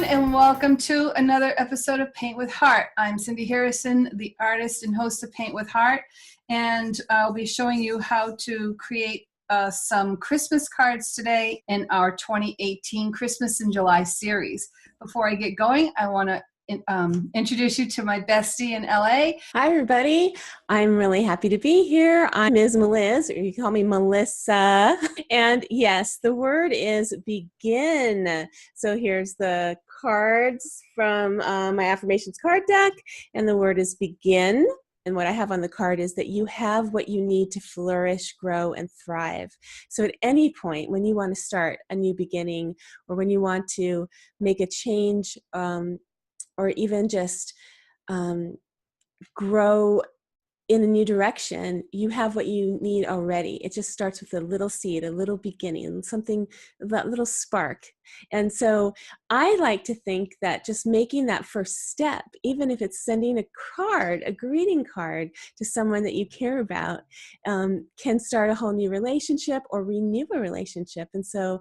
everyone, and welcome to another episode of Paint with Heart. I'm Cindy Harrison, the artist and host of Paint with Heart, and I'll be showing you how to create some Christmas cards today in our 2018 Christmas in July series. Before I get going, I want to introduce you to my bestie in LA. Hi, everybody. I'm really happy to be here. I'm Ms. Meliz, or you can call me Melissa. And yes, the word is begin. So here's the cards from my affirmations card deck, and the word is begin. And what I have on the card is that you have what you need to flourish, grow, and thrive. So at any point when you want to start a new beginning, or when you want to make a change, or even just grow in a new direction, you have what you need already. It just starts with a little seed, a little beginning, something, that little spark. And so I like to think that just making that first step, even if it's sending a card, a greeting card to someone that you care about, can start a whole new relationship or renew a relationship. And so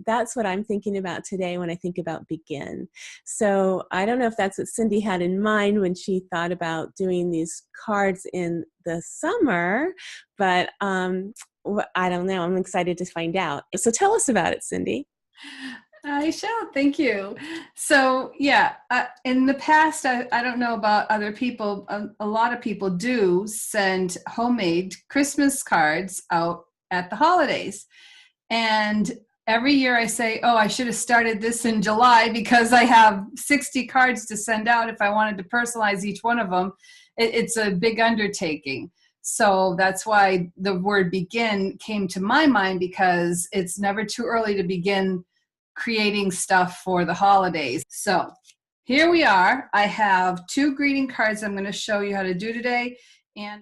that's what I'm thinking about today when I think about begin. So I don't know if that's what Cindy had in mind when she thought about doing these cards in the summer, but I don't know. I'm excited to find out. So tell us about it, Cindy. I shall. Thank you. So yeah, in the past, I don't know about other people. A lot of people do send homemade Christmas cards out at the holidays. And every year I say, oh, I should have started this in July because I have 60 cards to send out. If I wanted to personalize each one of them, it's a big undertaking. So that's why the word begin came to my mind, because it's never too early to begin creating stuff for the holidays. So here we are. I have 2 greeting cards I'm going to show you how to do today. And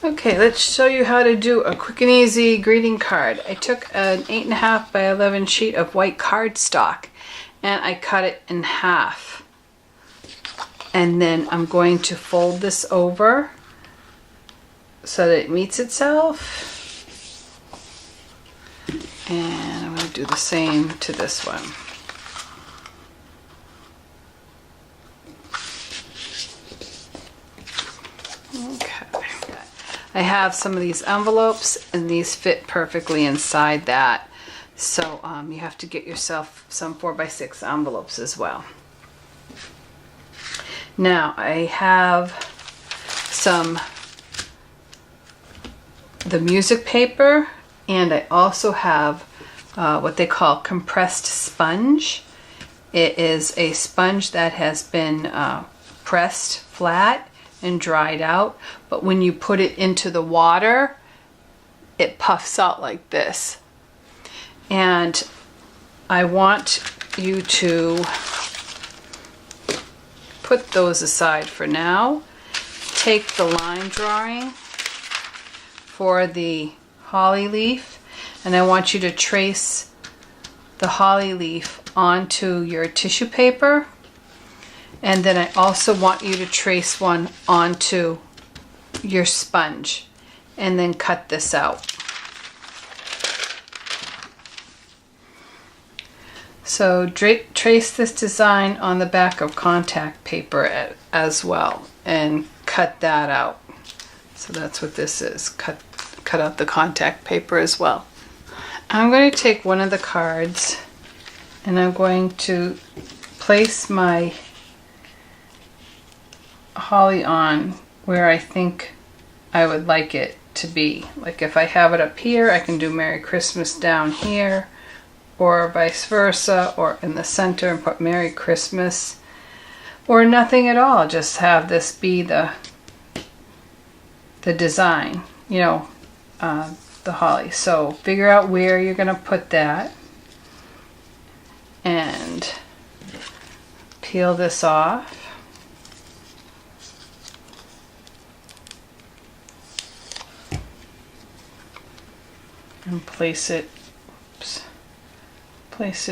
okay, let's show you how to do a quick and easy greeting card. I took an 8.5 by 11 sheet of white cardstock and I cut it in half. And then I'm going to fold this over so that it meets itself. And I'm going to do the same to this one. Okay. I have some of these envelopes and these fit perfectly inside that. So you have to get yourself some 4x6 envelopes as well. Now I have the music paper, and I also have what they call compressed sponge. It is a sponge that has been pressed flat and dried out, but when you put it into the water, it puffs out like this. And I want you to put those aside for now. Take the line drawing for the holly leaf, and I want you to trace the holly leaf onto your tissue paper, and then I also want you to trace one onto your sponge, and then cut this out. So trace this design on the back of contact paper as well, and cut that out. So that's what this is. Cut out the contact paper as well. I'm going to take one of the cards and I'm going to place my holly on where I think I would like it to be. Like if I have it up here, I can do Merry Christmas down here, or vice versa, or in the center and put Merry Christmas, or nothing at all. Just have this be the design, you know, the holly. So figure out where you're going to put that and peel this off. And place it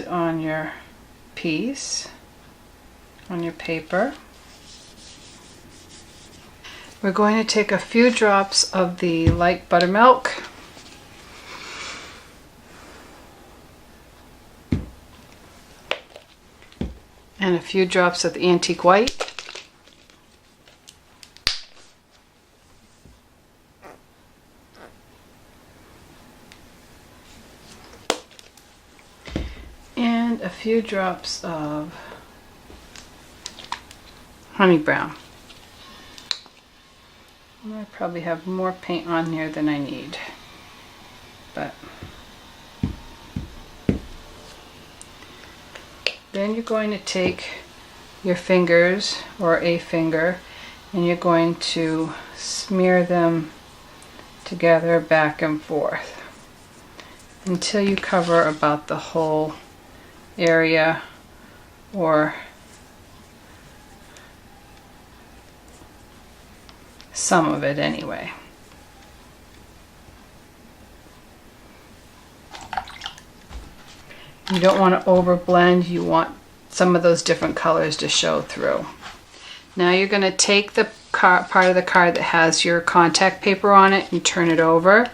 on your piece, on your paper. We're going to take a few drops of the light buttermilk And a few drops of the antique white. And a few drops of honey brown. I probably have more paint on here than I need, but then you're going to take your fingers or a finger and you're going to smear them together back and forth until you cover about the whole area, or some of it anyway. You don't want to overblend, you want some of those different colors to show through. Now you're going to take the part of the card that has your contact paper on it and turn it over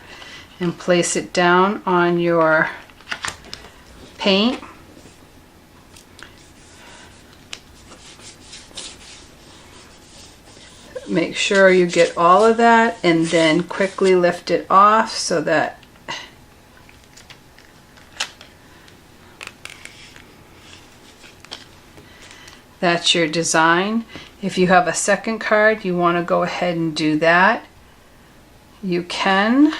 and place it down on your paint. Make sure you get all of that and then quickly lift it off so that that's your design. If you have a second card, you want to go ahead and do that. You can,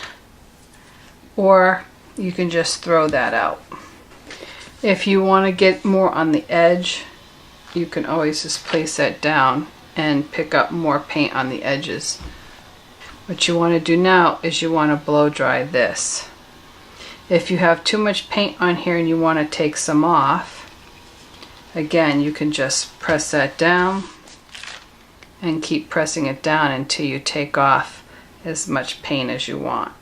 or you can just throw that out. If you want to get more on the edge, you can always just place that down and pick up more paint on the edges. What you want to do now is you want to blow dry this. If you have too much paint on here and you want to take some off, again, you can just press that down and keep pressing it down until you take off as much paint as you want.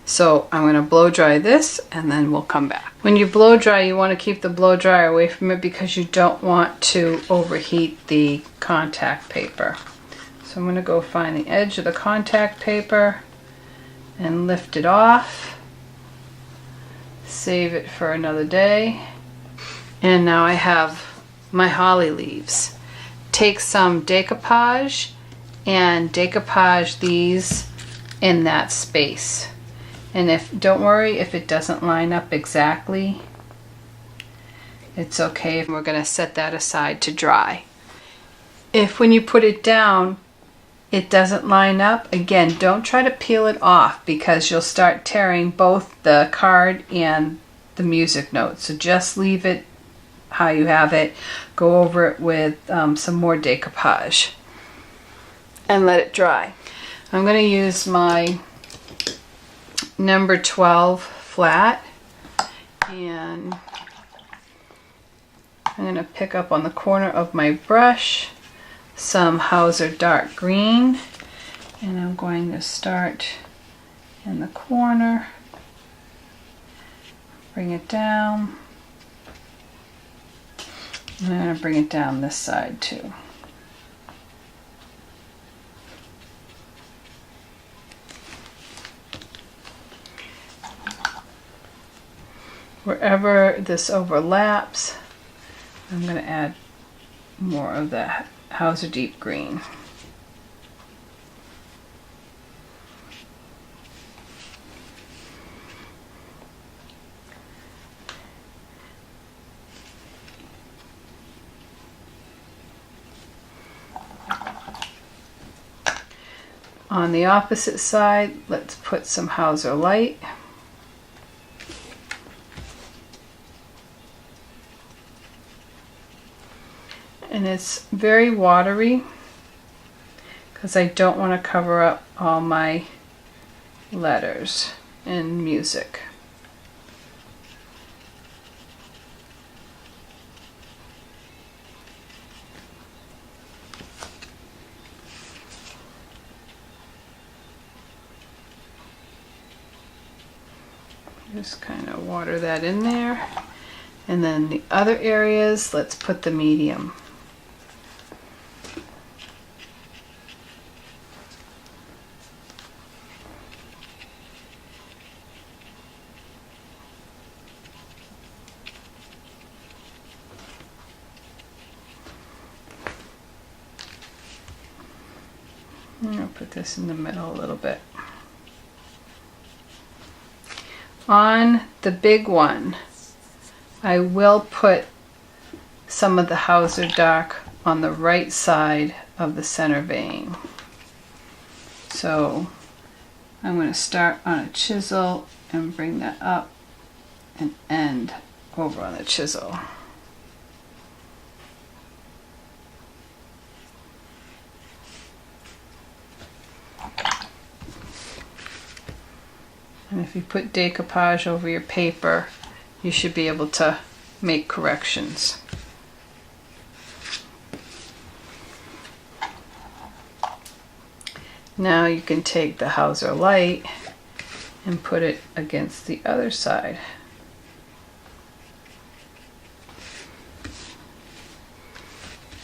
So I'm going to blow dry this and then we'll come back. When you blow dry, you want to keep the blow dryer away from it because you don't want to overheat the contact paper. So I'm going to go find the edge of the contact paper and lift it off. Save it for another day. And now I have my holly leaves. Take some decoupage and decoupage these in that space. And don't worry if it doesn't line up exactly. It's okay. We're going to set that aside to dry. If when you put it down, it doesn't line up, again, don't try to peel it off because you'll start tearing both the card and the music notes. So just leave it how you have it. Go over it with some more decoupage and let it dry. I'm going to use my number 12 flat, and I'm going to pick up on the corner of my brush some Hauser dark green, and I'm going to start in the corner, bring it down, and I'm going to bring it down this side too. Wherever this overlaps, I'm going to add more of that Hauser deep green. On the opposite side, let's put some Hauser light. And it's very watery because I don't want to cover up all my letters and music. Just kind of water that in there. And then the other areas, let's put the medium. I'm going to put this in the middle a little bit. On the big one, I will put some of the Hauser Dark on the right side of the center vein. So I'm going to start on a chisel and bring that up and end over on the chisel. And if you put decoupage over your paper, you should be able to make corrections. Now you can take the Hauser Light and put it against the other side.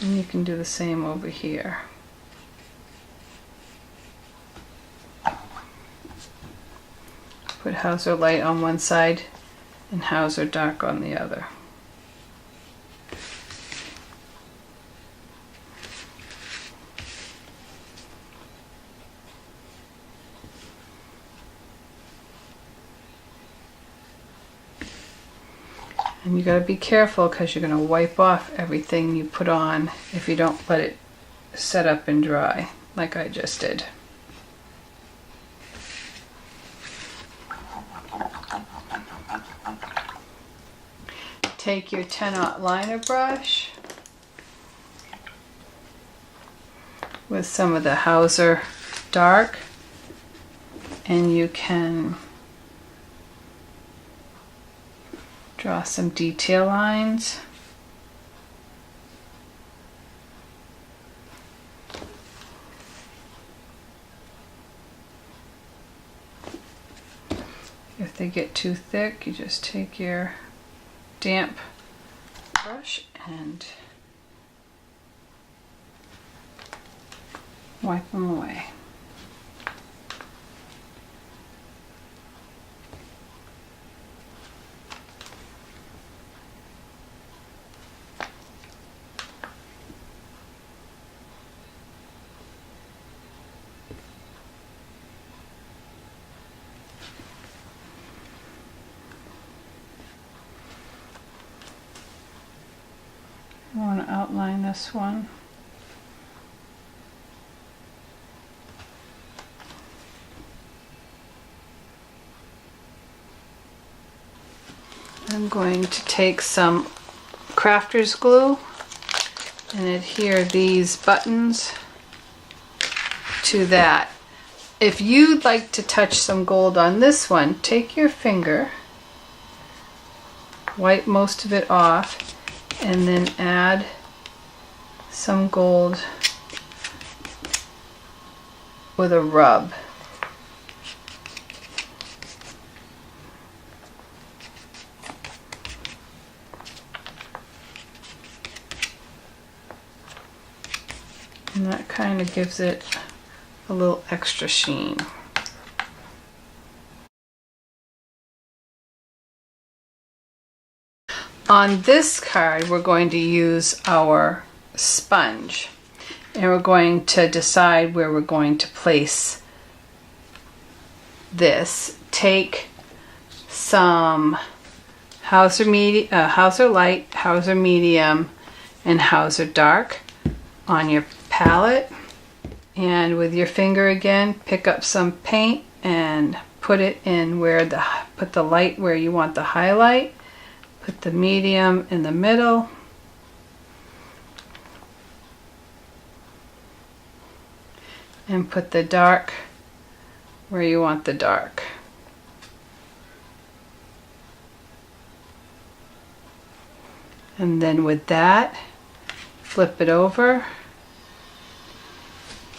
And you can do the same over here. Put Hauser Light on one side and Hauser Dark on the other. And you got to be careful because you're going to wipe off everything you put on if you don't let it set up and dry like I just did. Take your 10-aught liner brush with some of the Hauser Dark, and you can draw some detail lines. If they get too thick, you just take your damp brush and wipe them away. I want to outline this one. I'm going to take some crafter's glue and adhere these buttons to that. If you'd like to touch some gold on this one, take your finger, wipe most of it off, and then add some gold with a rub. And that kind of gives it a little extra sheen. On this card, we're going to use our sponge, and we're going to decide where we're going to place this. Take some Hauser Light, Hauser Medium, and Hauser Dark on your palette, and with your finger again, pick up some paint and put it in where put the light where you want the highlight. Put the medium in the middle. And put the dark where you want the dark. And then with that, flip it over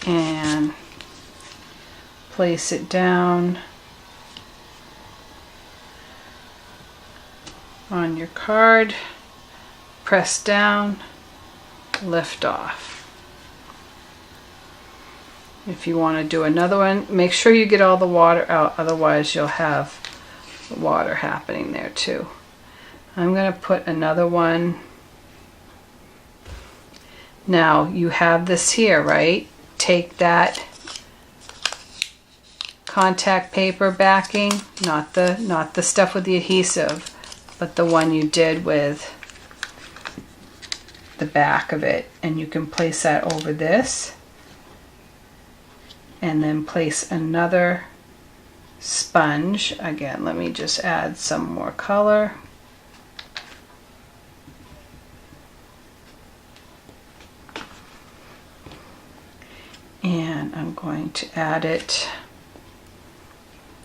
and place it down on your card, press down, lift off. If you want to do another one, make sure you get all the water out, otherwise you'll have water happening there too. I'm going to put another one. Now you have this here, right? Take that contact paper backing, not the stuff with the adhesive, but the one you did with the back of it. And you can place that over this and then place another sponge. Again, let me just add some more color. And I'm going to add it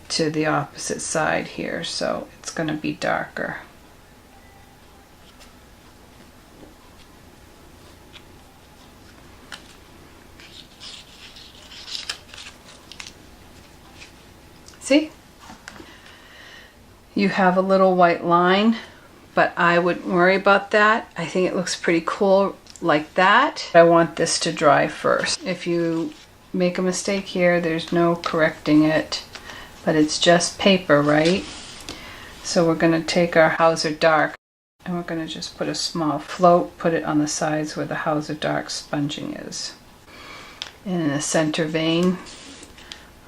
to the opposite side here, so it's going to be darker. See? You have a little white line, but I wouldn't worry about that. I think it looks pretty cool like that. I want this to dry first. If you make a mistake here, there's no correcting it, but it's just paper, right? So we're going to take our Hauser Dark and we're going to just put a small float, put it on the sides where the Hauser Dark sponging is. And in the center vein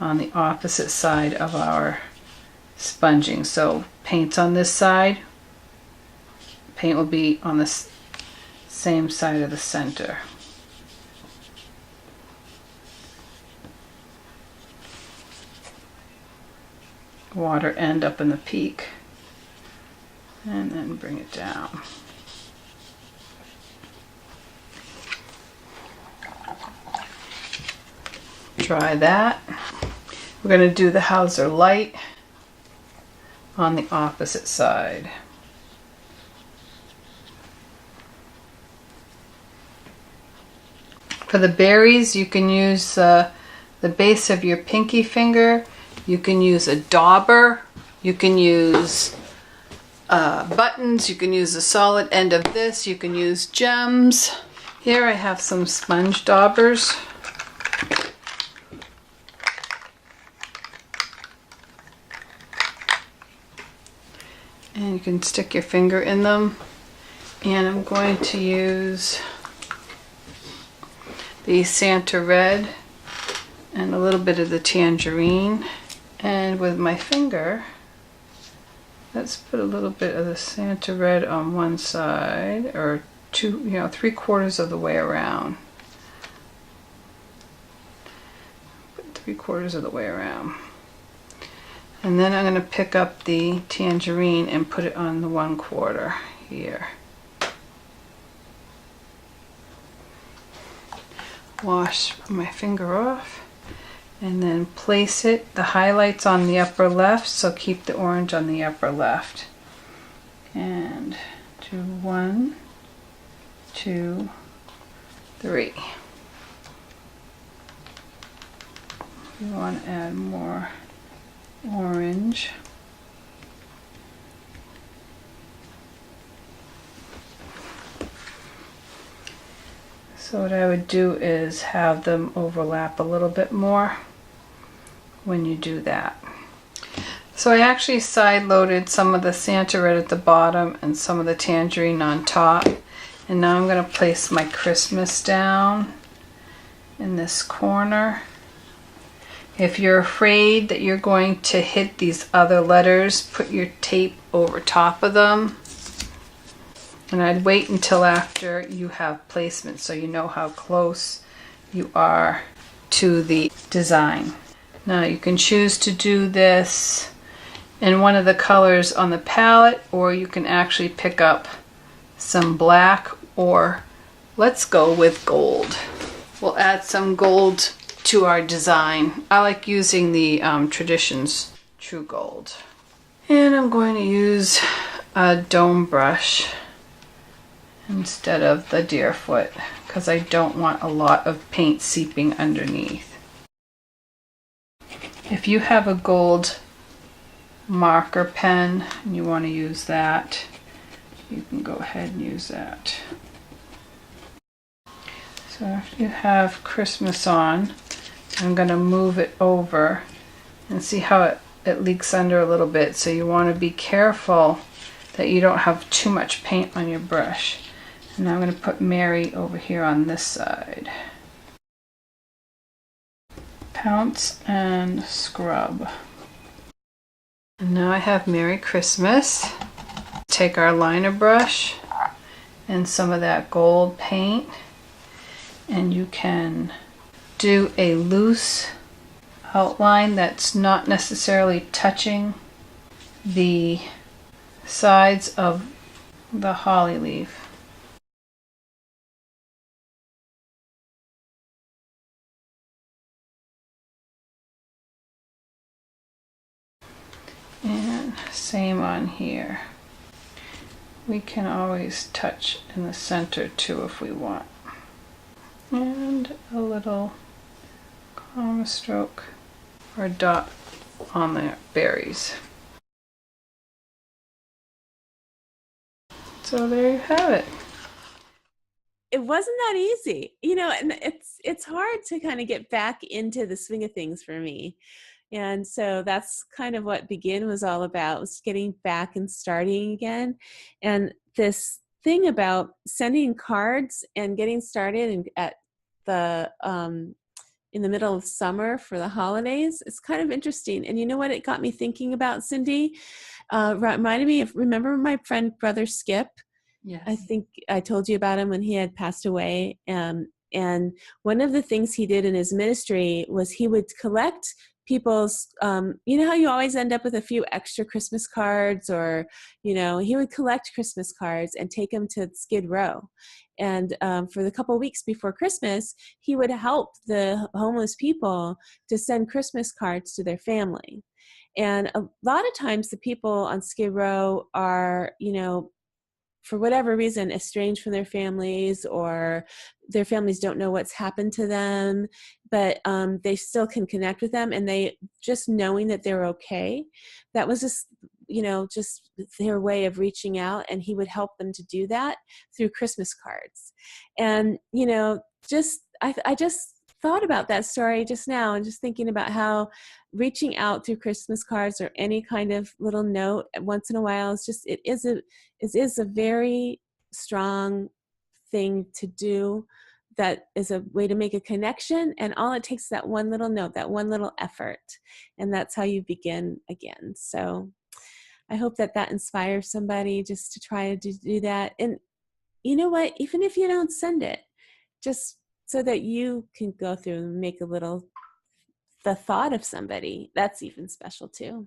on the opposite side of our sponging. So paint's on this side, paint will be on the same side of the center. Water end up in the peak and then bring it down. Dry that. We're going to do the Hauser Light on the opposite side. For the berries, you can use the base of your pinky finger. You can use a dauber. You can use buttons. You can use the solid end of this. You can use gems. Here I have some sponge daubers. And you can stick your finger in them. And I'm going to use the Santa Red and a little bit of the tangerine. And with my finger, let's put a little bit of the Santa Red on one side, or two, 3/4 of the way around. Put 3/4 of the way around. And then I'm going to pick up the tangerine and put it on the 1/4 here. Wash my finger off and then place it. The highlight's on the upper left, so keep the orange on the upper left. And do 1, 2, 3. You want to add more orange. So what I would do is have them overlap a little bit more when you do that. So I actually side loaded some of the Santa Red at the bottom and some of the tangerine on top. And now I'm going to place my Christmas down in this corner. If you're afraid that you're going to hit these other letters, put your tape over top of them. And I'd wait until after you have placement so you know how close you are to the design. Now you can choose to do this in one of the colors on the palette, or you can actually pick up some black, or let's go with gold. We'll add some gold to our design. I like using the Traditions True Gold. And I'm going to use a dome brush instead of the Deerfoot because I don't want a lot of paint seeping underneath. If you have a gold marker pen and you want to use that, you can go ahead and use that. So if you have Christmas on, I'm going to move it over and see how it leaks under a little bit. So you want to be careful that you don't have too much paint on your brush. And now I'm going to put Mary over here on this side. pounce and scrub. And now I have Merry Christmas. Take our liner brush and some of that gold paint, and you can do a loose outline that's not necessarily touching the sides of the holly leaf. And same on here. We can always touch in the center too if we want. And a little comma stroke or dot on the berries. So there you have it. It wasn't that easy, and it's hard to kind of get back into the swing of things for me. And so that's kind of what Begin was all about, was getting back and starting again. And this thing about sending cards and getting started at the in the middle of summer for the holidays, it's kind of interesting. And you know what it got me thinking about, Cindy? Reminded me of, remember my friend brother Skip? Yes. I think I told you about him when he had passed away. And one of the things he did in his ministry was he would collect people's, you know how you always end up with a few extra Christmas cards, or, he would collect Christmas cards and take them to Skid Row. And for the couple of weeks before Christmas, he would help the homeless people to send Christmas cards to their family. And a lot of times the people on Skid Row are, for whatever reason, estranged from their families, or their families don't know what's happened to them, but they still can connect with them. And they, just knowing that they're okay, that was just, just their way of reaching out. And he would help them to do that through Christmas cards. And, I just thought about that story just now, and just thinking about how reaching out through Christmas cards or any kind of little note once in a while it is a very strong thing to do. That is a way to make a connection, and all it takes is that one little note, that one little effort, and that's how you begin again. So I hope that inspires somebody just to try to do that. And you know what, even if you don't send it, just so that you can go through and make the thought of somebody, that's even special too.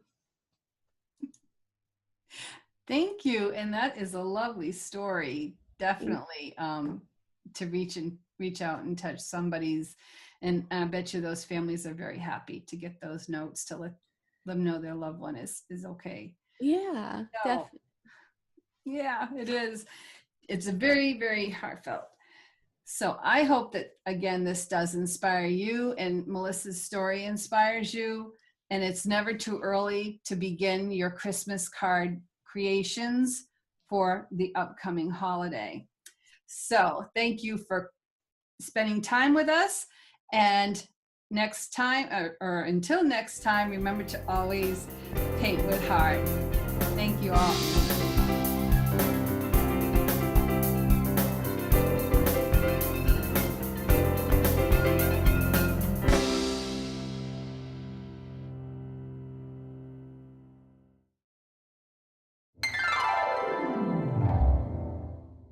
Thank you. And that is a lovely story. Definitely to reach out and touch somebody's. And I bet you those families are very happy to get those notes to let them know their loved one is okay. Yeah, definitely. Yeah, it is. It's a very, very heartfelt. So I hope that, again, this does inspire you, and Melissa's story inspires you. And it's never too early to begin your Christmas card creations for the upcoming holiday. So thank you for spending time with us. And next time, or until next time, remember to always paint with heart. Thank you all.